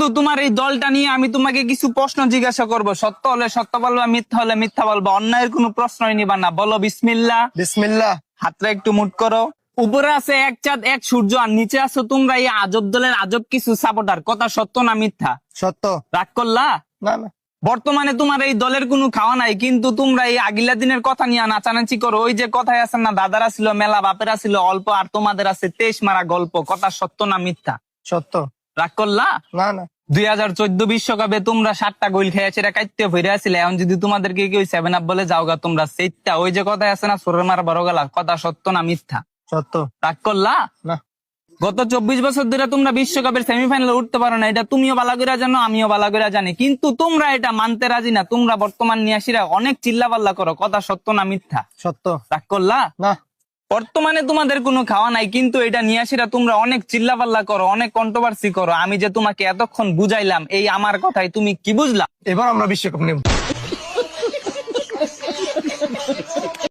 বন্ধু, তোমার এই দলটা নিয়ে আমি তোমাকে কিছু প্রশ্ন জিজ্ঞাসা করব। সত্য হলে সত্য বলবা, মিথ্যা হলে মিথ্যা বলবা। অন্যায়ের কোনো প্রশ্নই নিবা না। বলো বিসমিল্লাহ। বিসমিল্লাহ। হাতটা একটু মুট করো। উপরে আছে এক চাঁদ এক সূর্য, আর নিচে আছো তোমরা এই আজব দলের আজব কিছু সাপোর্টার। কথা সত্য না মিথ্যা? সত্য। রাগ করলা? না না। বর্তমানে তোমার এই দলের কোনো খাওয়া নাই, কিন্তু তোমরা এই আগিলা দিনের কথা নিয়ে নাচানাচি করো। ওই যে কথায় আছে না, দাদারা ছিল মেলা, বাপেরা ছিল অল্প, আর তোমাদের আছে 23 মারা গল্প। কথা সত্য না মিথ্যা? সত্য। রাগ করলা? না না। 2014 বিশ্বকাপে তোমরা 7টা গোল খেয়েছে, এটা কাইতে ফিরে আসলে। এখন যদি তোমাদেরকে কেউ 7 আপ বলে যাওগা তোমরা সেইটা, ওই যে কথায় আছে না, সোরের মারা বড় গেলা। কথা সত্য না মিথ্যা? সত্য। রাগ করলা? না। গত 24 বছর ধরে তোমরা বিশ্বকাপের সেমিফাইনালে উঠতে পারো না, এটা তুমিও ভালো করে জানো, আমিও ভালো করে জানি। কিন্তু তোমরা এটা মানতে রাজি না। তোমরা বর্তমান নিয়াসীরা অনেক চিল্লাপাল্লা করো। কথা সত্য না মিথ্যা? সত্য। রাগ করলা? না। বর্তমানে তোমাদের কোনো খাওয়া নাই, কিন্তু এটা নিয়াসীরা তোমরা অনেক চিল্লাপাল্লা করো, অনেক কন্ট্রোভার্সি করো। আমি যে তোমাকে এতক্ষণ বুঝাইলাম, এই আমার কথাই তুমি কি বুঝলা? এবার আমরা বিশ্বকাপ নেব।